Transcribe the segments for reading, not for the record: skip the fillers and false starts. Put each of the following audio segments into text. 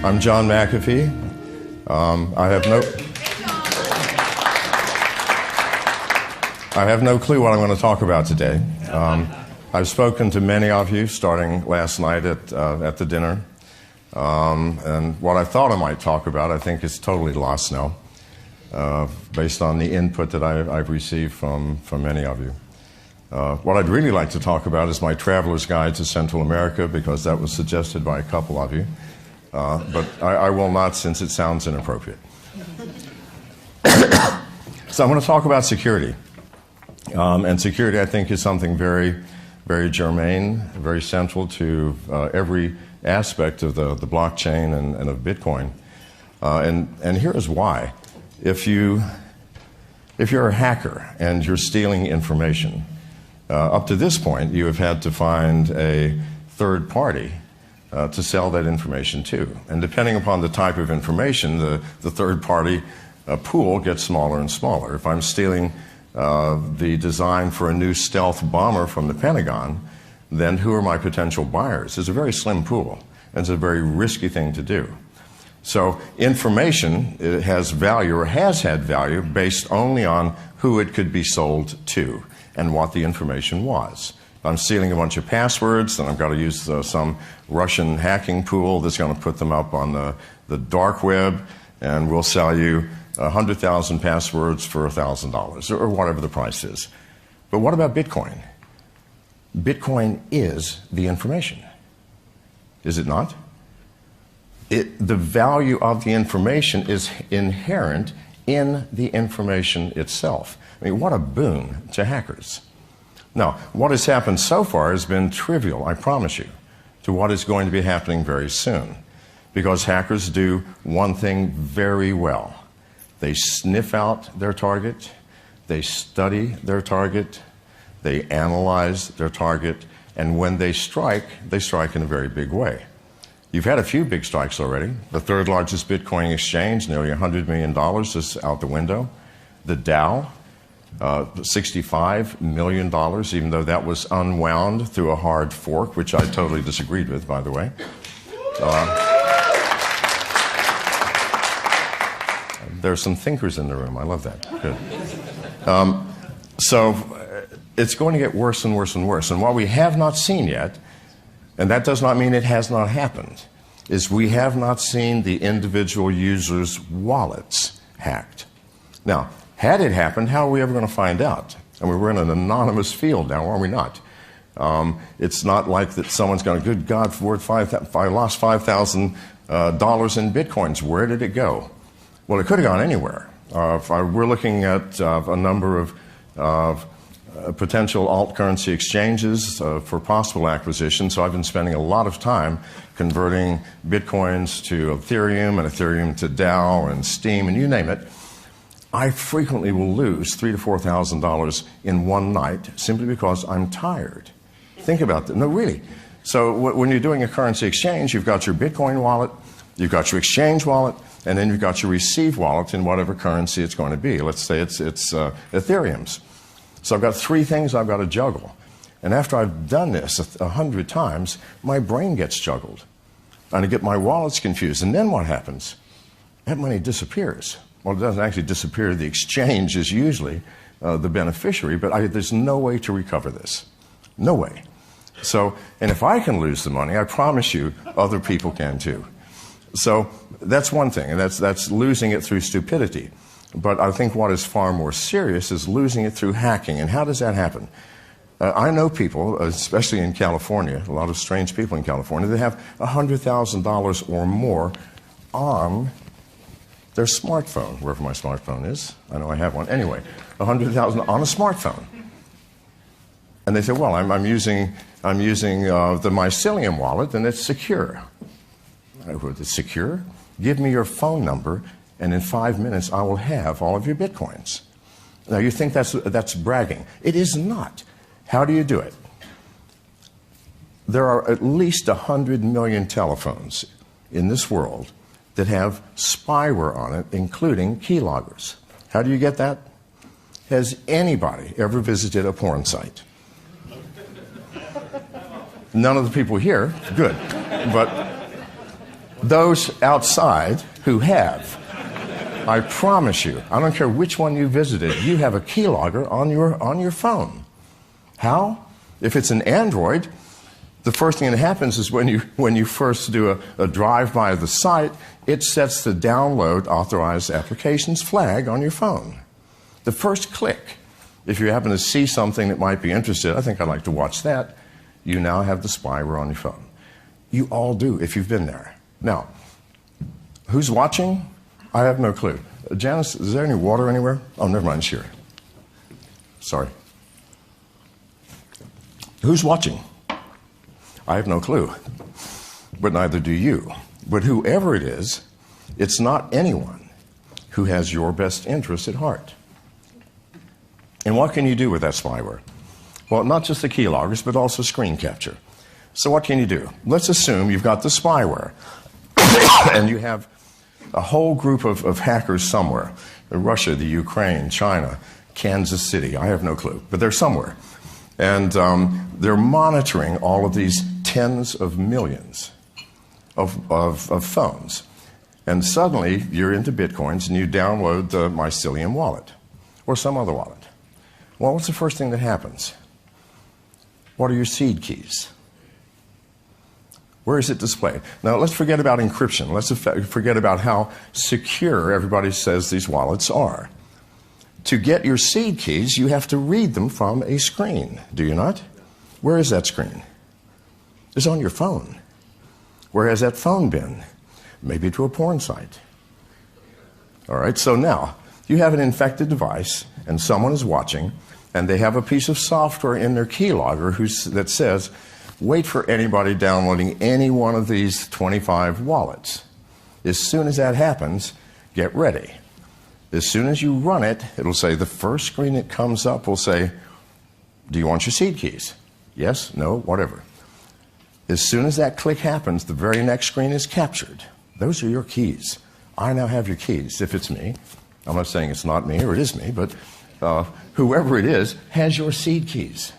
I'm John McAfee. I have no clue what I'm going to talk about today. I've spoken to many of you starting last night at the dinner. And what I thought I might talk about, I think, is totally lost now, based on the input that I've received from many of you. What I'd really like to talk about is my Traveler's Guide to Central America, because that was suggested by a couple of you. But I will not, since it sounds inappropriate. So I'm going to talk about security. And security, I think, is something very, very germane, very central to every aspect of the blockchain and of Bitcoin. And here is why. If you're a hacker and you're stealing information, up to this point, you have had to find a third party to sell that information to. And depending upon the type of information, the third party pool gets smaller and smaller. If I'm stealing the design for a new stealth bomber from the Pentagon, then who are my potential buyers? It's a very slim pool, and it's a very risky thing to do. So information has value, or has had value, based only on who it could be sold to and what the information was. If I'm stealing a bunch of passwords, then I've got to use some Russian hacking pool that's going to put them up on the dark web, and we'll sell you 100,000 passwords for $1,000, or whatever the price is. But what about Bitcoin? Bitcoin is the information. Is it not? The value of the information is inherent in the information itself. I mean, what a boon to hackers. Now, what has happened so far has been trivial, I promise you, to what is going to be happening very soon. Because hackers do one thing very well. They sniff out their target, they study their target, they analyze their target, and when they strike in a very big way. You've had a few big strikes already. The third largest Bitcoin exchange, nearly $100 million, is out the window. The Dow, $65 million, even though that was unwound through a hard fork, which I totally disagreed with, by the way. There are some thinkers in the room. I love that. Good. So it's going to get worse and worse and worse. And what we have not seen yet, and that does not mean it has not happened, is we have not seen the individual users' wallets hacked. Now, had it happened, how are we ever going to find out? I mean, we're in an anonymous field now, are we not? It's not like that someone's going to, good God, if I lost $5,000 in Bitcoins, where did it go? Well, it could have gone anywhere. We're looking at a number of potential alt currency exchanges for possible acquisition, so I've been spending a lot of time converting Bitcoins to Ethereum and Ethereum to Dow and Steam and you name it. I frequently will lose $3,000 to $4,000 in one night simply because I'm tired. Think about that. No, really. So when you're doing a currency exchange, you've got your Bitcoin wallet, you've got your exchange wallet, and then you've got your receive wallet in whatever currency it's going to be. Let's say it's Ethereum's. So I've got three things I've got to juggle. And after I've done this 100 times, my brain gets juggled. And I get my wallets confused. And then what happens? That money disappears. Well, it doesn't actually disappear. The exchange is usually the beneficiary, but there's no way to recover this. No way. So, and if I can lose the money, I promise you other people can too. So that's one thing, and that's losing it through stupidity. But I think what is far more serious is losing it through hacking. And how does that happen? I know people, especially in California, a lot of strange people in California, that have $100,000 or more on their smartphone, wherever my smartphone is. I know I have one. Anyway, $100,000 on a smartphone. And they say, well, I'm using the Mycelium wallet, and it's secure. It's secure? Give me your phone number, and in 5 minutes, I will have all of your Bitcoins. Now, you think that's bragging. It is not. How do you do it? There are at least 100 million telephones in this world that have spyware on it, including keyloggers. How do you get that? Has anybody ever visited a porn site? None of the people here, good. But those outside who have. I promise you, I don't care which one you visited, you have a keylogger on your phone. How? If it's an Android, the first thing that happens is when you first do a drive-by of the site, it sets the download authorized applications flag on your phone. The first click, if you happen to see something that might be interested, I think I'd like to watch that, you now have the spyware on your phone. You all do if you've been there. Now, who's watching? I have no clue. Janice, is there any water anywhere? Oh, never mind, sure. Sorry. Who's watching? I have no clue, but neither do you. But whoever it is, it's not anyone who has your best interest at heart. And what can you do with that spyware? Well, not just the keyloggers, but also screen capture. So what can you do? Let's assume you've got the spyware, and you have a whole group of hackers somewhere. Russia, the Ukraine, China, Kansas City, I have no clue, but they're somewhere. And they're monitoring all of these tens of millions of phones. And suddenly, you're into Bitcoins and you download the Mycelium wallet or some other wallet. Well, what's the first thing that happens? What are your seed keys? Where is it displayed? Now, let's forget about encryption. Let's forget about how secure everybody says these wallets are. To get your seed keys, you have to read them from a screen, do you not? Where is that screen? It's on your phone. Where has that phone been? Maybe to a porn site. All right, so now you have an infected device and someone is watching and they have a piece of software in their keylogger that says, wait for anybody downloading any one of these 25 wallets. As soon as that happens, get ready. As soon as you run it, it'll say, the first screen that comes up will say, do you want your seed keys? Yes, no, whatever. As soon as that click happens, the very next screen is captured. Those are your keys. I now have your keys, if it's me. I'm not saying it's not me or it is me, but whoever it is has your seed keys.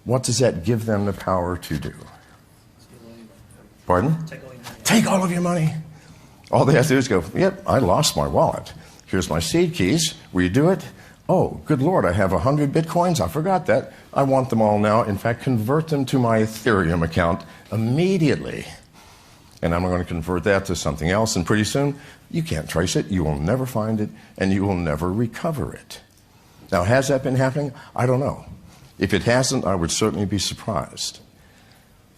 What does that give them the power to do? Pardon? Take all of your money. All they have to do is go, yep, I lost my wallet. Here's my seed keys. Will you do it? Oh, good Lord, I have 100 Bitcoins. I forgot that. I want them all now. In fact, convert them to my Ethereum account immediately. And I'm going to convert that to something else. And pretty soon, you can't trace it. You will never find it. And you will never recover it. Now, has that been happening? I don't know. If it hasn't, I would certainly be surprised.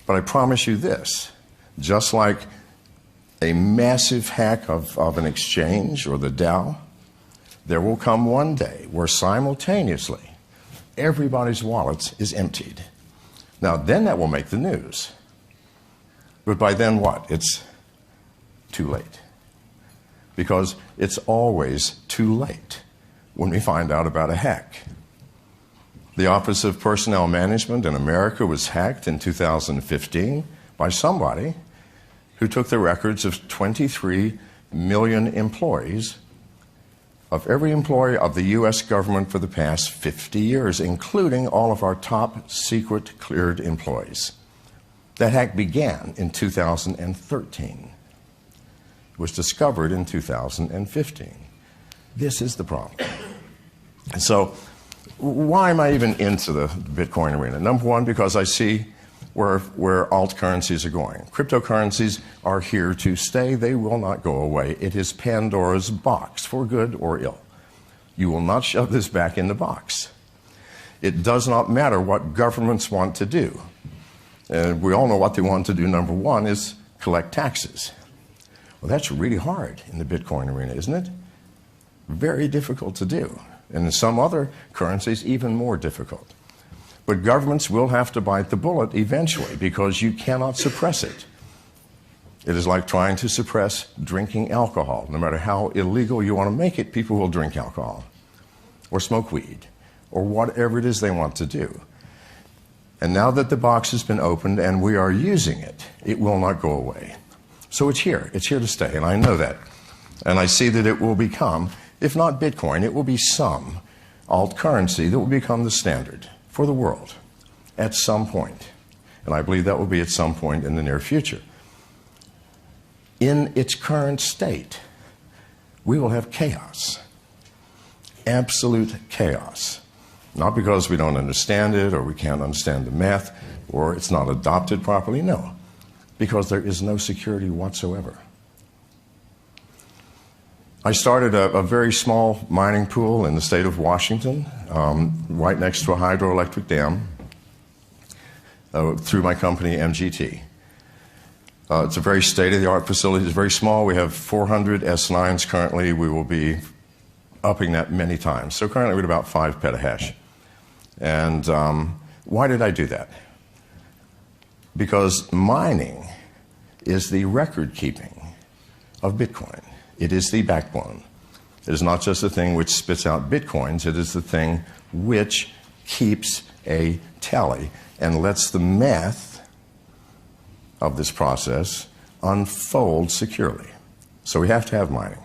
But I promise you this, just like a massive hack of an exchange or the Dow, there will come one day where simultaneously everybody's wallet is emptied. Now, then that will make the news. But by then what? It's too late. Because it's always too late when we find out about a hack. The Office of Personnel Management in America was hacked in 2015 by somebody who took the records of 23 million employees, of every employee of the U.S. government for the past 50 years, including all of our top secret cleared employees. That hack began in 2013. It was discovered in 2015. This is the problem. And so, why am I even into the Bitcoin arena? Number one, because I see where alt currencies are going. Cryptocurrencies are here to stay. They will not go away. It is Pandora's box, for good or ill. You will not shove this back in the box. It does not matter what governments want to do. And we all know what they want to do. Number one is collect taxes. Well, that's really hard in the Bitcoin arena, isn't it? Very difficult to do. And in some other currencies, even more difficult. But governments will have to bite the bullet eventually because you cannot suppress it. It is like trying to suppress drinking alcohol. No matter how illegal you want to make it, people will drink alcohol or smoke weed or whatever it is they want to do. And now that the box has been opened and we are using it, it will not go away. So it's here. It's here to stay, and I know that. And I see that it will become, if not Bitcoin, it will be some alt currency that will become the standard for the world at some point. And I believe that will be at some point in the near future. in its current state, we will have chaos. Absolute chaos. Not because we don't understand it or we can't understand the math or it's not adopted properly, no. Because there is no security whatsoever. I started a very small mining pool in the state of Washington, right next to a hydroelectric dam, through my company, MGT. It's a very state-of-the-art facility. It's very small. We have 400 S9s currently. We will be upping that many times. So currently we're at about 5 petahash. And why did I do that? Because mining is the record-keeping of Bitcoin. It is the backbone. It is not just the thing which spits out Bitcoins. It is the thing which keeps a tally and lets the math of this process unfold securely. So we have to have mining.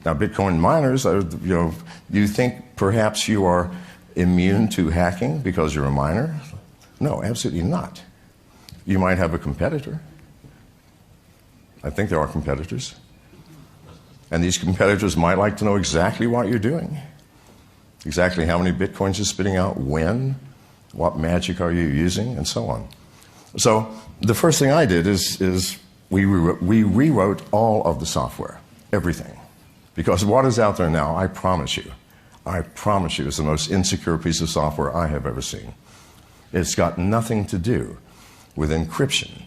Now, Bitcoin miners, you think perhaps you are immune to hacking because you're a miner? No, absolutely not. You might have a competitor. I think there are competitors. And these competitors might like to know exactly what you're doing, exactly how many Bitcoins you're spitting out, when, what magic are you using, and so on. So the first thing I did is we rewrote all of the software, everything. Because what is out there now, I promise you, is the most insecure piece of software I have ever seen. It's got nothing to do with encryption.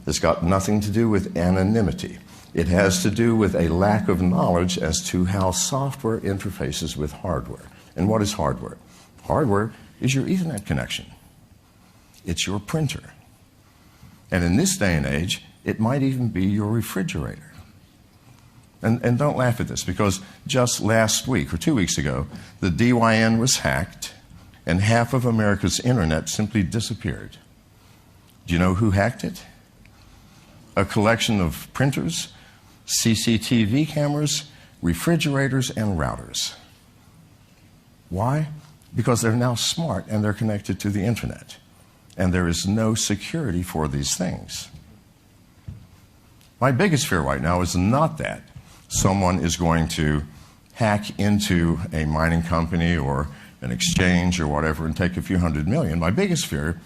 It's got nothing to do with anonymity. It has to do with a lack of knowledge as to how software interfaces with hardware. And what is hardware? Hardware is your Ethernet connection. It's your printer. And in this day and age, it might even be your refrigerator. And don't laugh at this, because just last week or 2 weeks ago, the DYN was hacked and half of America's internet simply disappeared. Do you know who hacked it? A collection of printers, CCTV cameras, refrigerators, and routers. Why? Because they're now smart and they're connected to the internet. And there is no security for these things. My biggest fear right now is not that someone is going to hack into a mining company or an exchange or whatever and take a few $100 million. My biggest fear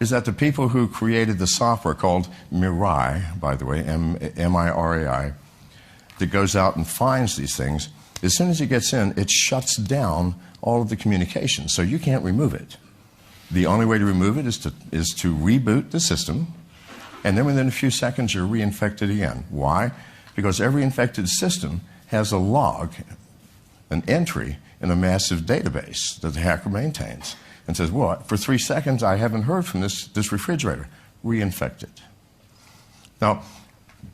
is that the people who created the software called Mirai, by the way, M-I-R-A-I, that goes out and finds these things, as soon as it gets in, it shuts down all of the communication, so you can't remove it. The only way to remove it is to reboot the system, and then within a few seconds you're reinfected again. Why? Because every infected system has a log, an entry in a massive database that the hacker maintains, and says, well, for 3 seconds I haven't heard from this refrigerator. Reinfect it. Now,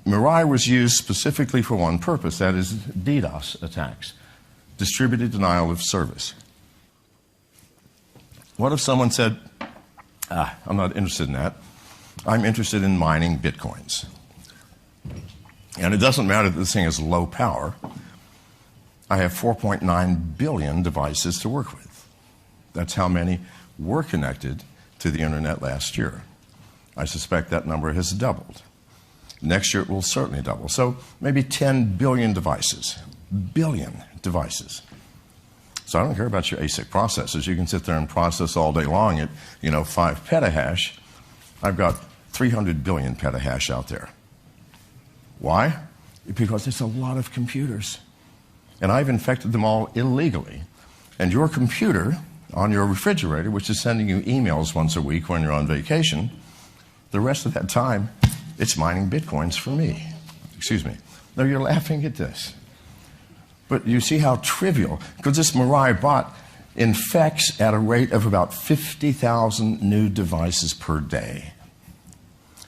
Mirai was used specifically for one purpose, that is DDoS attacks, distributed denial of service. What if someone said, I'm not interested in that. I'm interested in mining Bitcoins. And it doesn't matter that this thing is low power. I have 4.9 billion devices to work with. That's how many were connected to the internet last year. I suspect that number has doubled. Next year it will certainly double. So maybe 10 billion devices. Billion devices. So I don't care about your ASIC processors. You can sit there and process all day long at 5 petahash. I've got 300 billion petahash out there. Why? Because there's a lot of computers. And I've infected them all illegally. And your computer on your refrigerator, which is sending you emails once a week when you're on vacation, the rest of that time, it's mining Bitcoins for me. Excuse me. Now you're laughing at this. But you see how trivial, because this Mirai bot infects at a rate of about 50,000 new devices per day.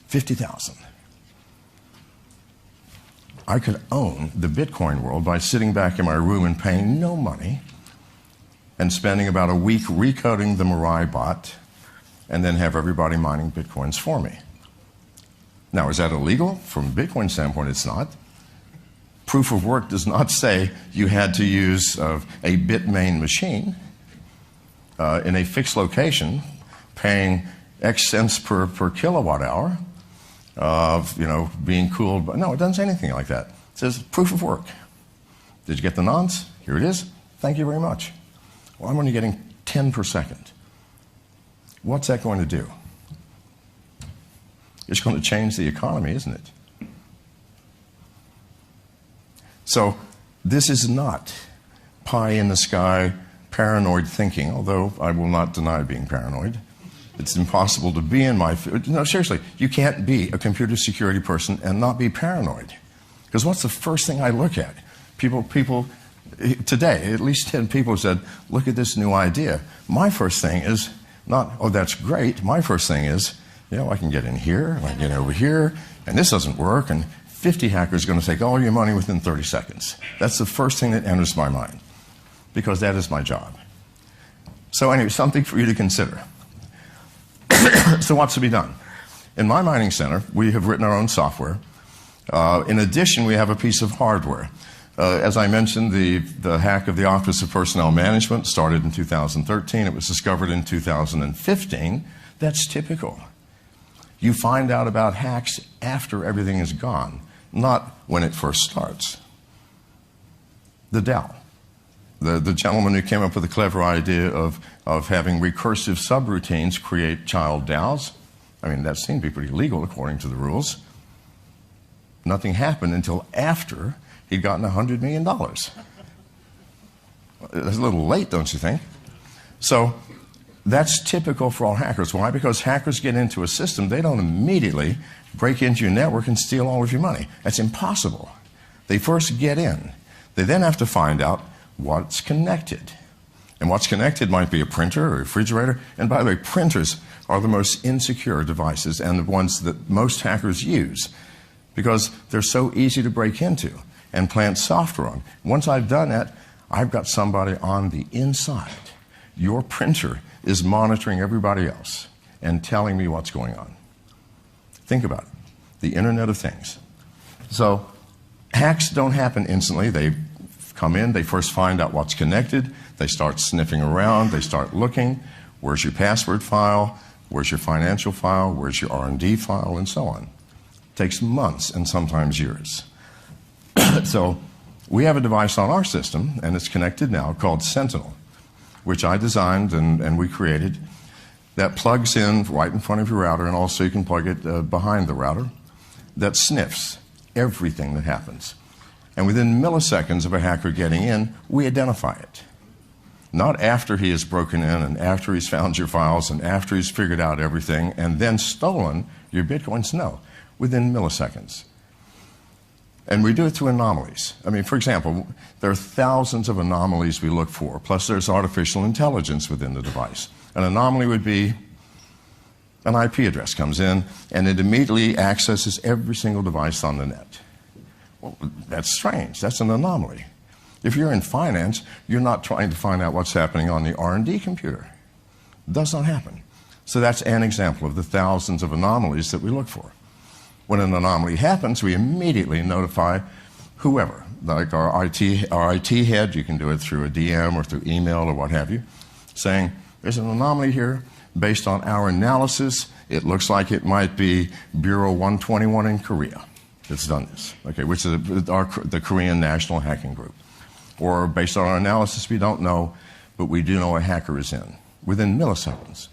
50,000. I could own the Bitcoin world by sitting back in my room and paying no money and spending about a week recoding the Mirai bot and then have everybody mining Bitcoins for me. Now, is that illegal? From a Bitcoin standpoint, it's not. Proof of work does not say you had to use a Bitmain machine in a fixed location, paying X cents per kilowatt hour, of, being cooled. But no, it doesn't say anything like that. It says proof of work. Did you get the nonce? Here it is. Thank you very much. Well, I'm only getting 10 per second. What's that going to do? It's going to change the economy, isn't it? So this is not pie-in-the-sky paranoid thinking, although I will not deny being paranoid. It's impossible to be in my field. No, seriously, you can't be a computer security person and not be paranoid. Because what's the first thing I look at? People today, at least 10 people said, look at this new idea. My first thing is not, oh, that's great. My first thing is, I can get in here, I can get over here, and this doesn't work, and 50 hackers are going to take all your money within 30 seconds. That's the first thing that enters my mind, because that is my job. So anyway, something for you to consider. So what's to be done? In my mining center, we have written our own software. In addition, we have a piece of hardware. As I mentioned, the hack of the Office of Personnel Management started in 2013. It was discovered in 2015. That's typical. You find out about hacks after everything is gone, not when it first starts. The Dow. The gentleman who came up with the clever idea of having recursive subroutines create child DAOs. I mean, that seemed to be pretty legal according to the rules. Nothing happened until after he'd gotten $100 million. That's a little late, don't you think? So that's typical for all hackers. Why? Because hackers get into a system, they don't immediately break into your network and steal all of your money. That's impossible. They first get in. They then have to find out what's connected. And what's connected might be a printer or a refrigerator. And by the way, printers are the most insecure devices and the ones that most hackers use because they're so easy to break into and plant software on. Once I've done that, I've got somebody on the inside. Your printer is monitoring everybody else and telling me what's going on. Think about it. The Internet of Things. So hacks don't happen instantly. They come in, they first find out what's connected, they start sniffing around, they start looking. Where's your password file? Where's your financial file? Where's your R&D file? And so on. It takes months and sometimes years. So we have a device on our system, and it's connected now, called Sentinel, which I designed and we created, that plugs in right in front of your router, and also you can plug it behind the router, that sniffs everything that happens. And within milliseconds of a hacker getting in, we identify it. Not after he has broken in and after he's found your files and after he's figured out everything and then stolen your bitcoins. No, within milliseconds. And we do it through anomalies. I mean, for example, there are thousands of anomalies we look for, plus there's artificial intelligence within the device. An anomaly would be an IP address comes in and it immediately accesses every single device on the net. Well, that's strange. That's an anomaly. If you're in finance, you're not trying to find out what's happening on the R&D computer. It does not happen. So that's an example of the thousands of anomalies that we look for. When an anomaly happens, we immediately notify whoever, like our IT head. You can do it through a DM or through email or what have you, saying, there's an anomaly here. Based on our analysis, it looks like it might be Bureau 121 in Korea that's done this, okay, which is the Korean National Hacking Group. Or based on our analysis, we don't know, but we do know a hacker is in within milliseconds.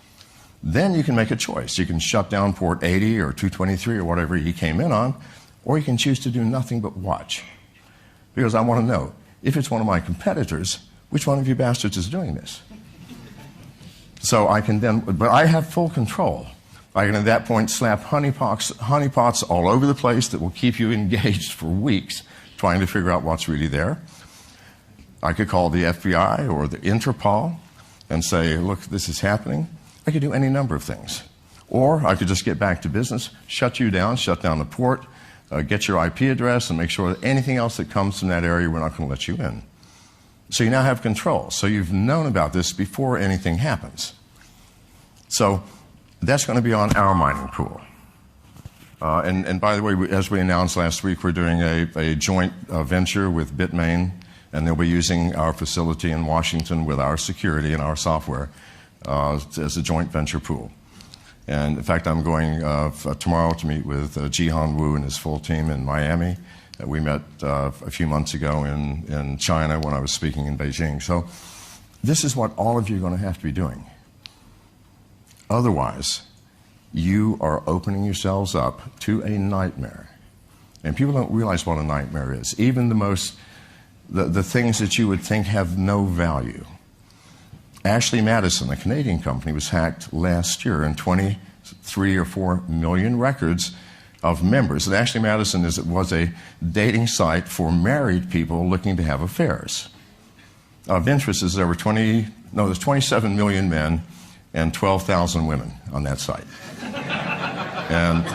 Then you can make a choice. You can shut down port 80 or 223 or whatever he came in on, or you can choose to do nothing but watch. Because I want to know, if it's one of my competitors, which one of you bastards is doing this? So I can then, but I have full control. I can at that point slap honeypots all over the place that will keep you engaged for weeks trying to figure out what's really there. I could call the FBI or the Interpol and say, look, this is happening. I could do any number of things. Or I could just get back to business, shut you down, shut down the port, get your IP address, and make sure that anything else that comes from that area, we're not going to let you in. So you now have control. So you've known about this before anything happens. So that's going to be on our mining pool. And by the way, as we announced last week, we're doing a joint venture with Bitmain, and they'll be using our facility in Washington with our security and our software as a joint venture pool. And in fact, I'm going tomorrow to meet with Jihan Wu and his full team in Miami. We met a few months ago in China when I was speaking in Beijing. So this is what all of you are going to have to be doing. Otherwise, you are opening yourselves up to a nightmare. And people don't realize what a nightmare is. Even the things that you would think have no value. Ashley Madison, a Canadian company, was hacked last year, and 23 or 4 million records of members. And Ashley Madison was a dating site for married people looking to have affairs. Of interest is there's 27 million men and 12,000 women on that site. And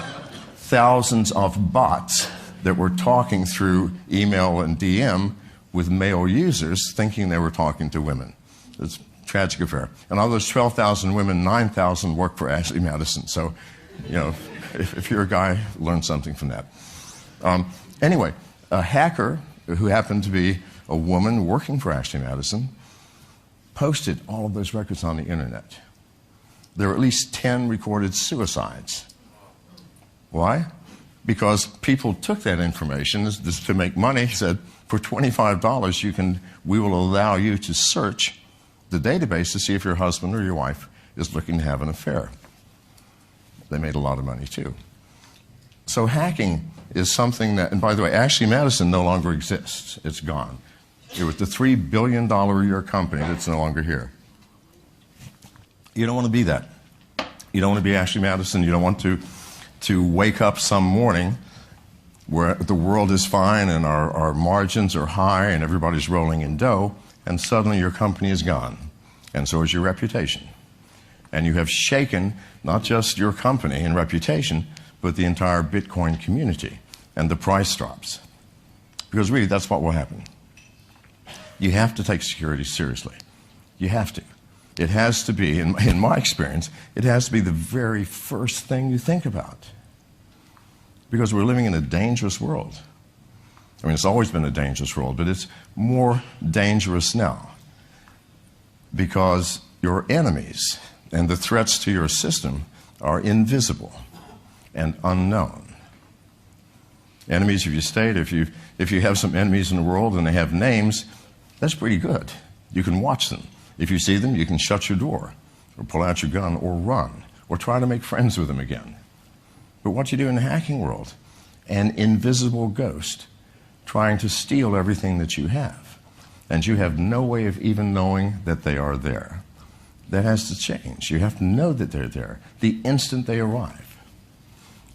thousands of bots that were talking through email and DM with male users thinking they were talking to women. It's a tragic affair. And of those 12,000 women, 9,000 work for Ashley Madison. So, you know, if you're a guy, learn something from that. Anyway, a hacker who happened to be a woman working for Ashley Madison posted all of those records on the internet. There were at least 10 recorded suicides. Why? Because people took that information to make money, said, for $25, we will allow you to search the database to see if your husband or your wife is looking to have an affair. They made a lot of money too. So hacking is something that, and by the way, Ashley Madison no longer exists. It's gone. It was the $3 billion a year company that's no longer here. You don't want to be that. You don't want to be Ashley Madison. You don't want to wake up some morning where the world is fine and our margins are high and everybody's rolling in dough, and suddenly your company is gone. And so is your reputation. And you have shaken not just your company and reputation, but the entire Bitcoin community. And the price drops. Because really, that's what will happen. You have to take security seriously. You have to. It has to be, in my experience, it has to be the very first thing you think about. Because we're living in a dangerous world. I mean, it's always been a dangerous world, but it's more dangerous now. Because your enemies and the threats to your system are invisible and unknown. Enemies of your state, if you have some enemies in the world and they have names, that's pretty good. You can watch them. If you see them, you can shut your door or pull out your gun or run or try to make friends with them again. But what you do in the hacking world, an invisible ghost trying to steal everything that you have, and you have no way of even knowing that they are there. That has to change. You have to know that they're there the instant they arrive.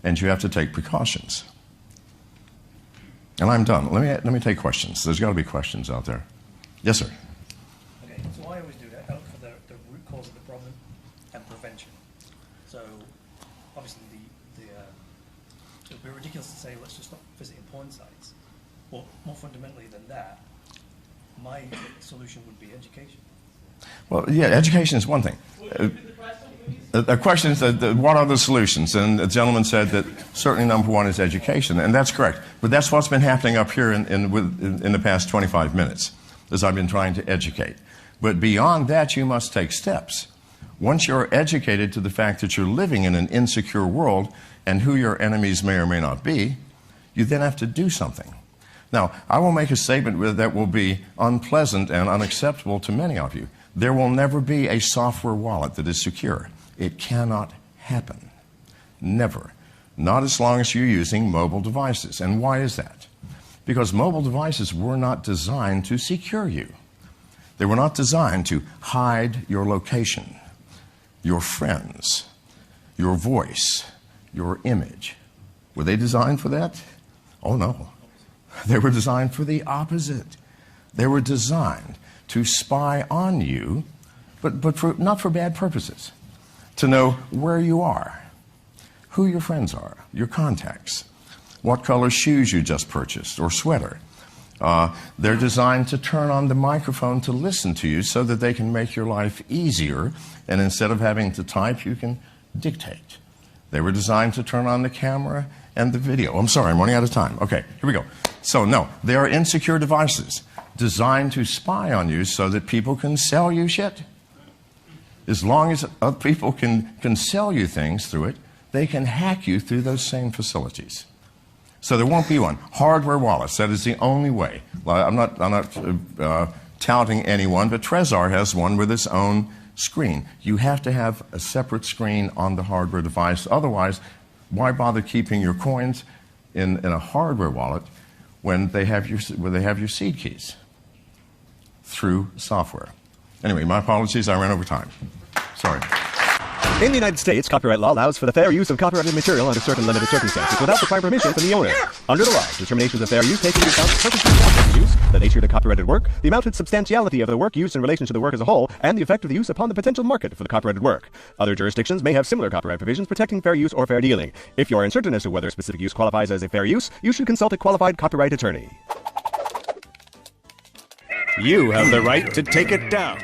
And you have to take precautions. And I'm done. Let me take questions. There's got to be questions out there. Yes, sir. Okay, so I always do that. I look for the root cause of the problem and prevention. So obviously it would be ridiculous to say let's just stop visiting porn sites. But more fundamentally than that, my solution would be education. Well, yeah, education is one thing. The question is, what are the solutions? And the gentleman said that certainly number one is education, and that's correct. But that's what's been happening up here in the past 25 minutes, as I've been trying to educate. But beyond that, you must take steps. Once you're educated to the fact that you're living in an insecure world and who your enemies may or may not be, you then have to do something. Now, I will make a statement that will be unpleasant and unacceptable to many of you. There will never be a software wallet that is secure. It cannot happen. Never. Not as long as you're using mobile devices. And why is that? Because mobile devices were not designed to secure you. They were not designed to hide your location, your friends, your voice, your image. Were they designed for that? Oh, no. They were designed for the opposite. They were designed to spy on you, but not for bad purposes. To know where you are, who your friends are, your contacts, what color shoes you just purchased or sweater. They're designed to turn on the microphone to listen to you so that they can make your life easier, and instead of having to type, you can dictate. They were designed to turn on the camera and the video. I'm sorry, I'm running out of time. Okay, here we go. So no, they are insecure devices designed to spy on you so that people can sell you shit. As long as other people can sell you things through it, they can hack you through those same facilities. So there won't be one. Hardware wallets, that is the only way. I'm not touting anyone, but Trezor has one with its own screen. You have to have a separate screen on the hardware device. Otherwise, why bother keeping your coins in a hardware wallet when they have your seed keys through software? Anyway, my apologies, I ran over time. Sorry. In the United States, copyright law allows for the fair use of copyrighted material under certain limited circumstances without the prior permission from the owner. Under the law, determinations of fair use take into account the purpose of the use, the nature of the copyrighted work, the amount and substantiality of the work used in relation to the work as a whole, and the effect of the use upon the potential market for the copyrighted work. Other jurisdictions may have similar copyright provisions protecting fair use or fair dealing. If you are uncertain as to whether a specific use qualifies as a fair use, you should consult a qualified copyright attorney. You have the right to take it down.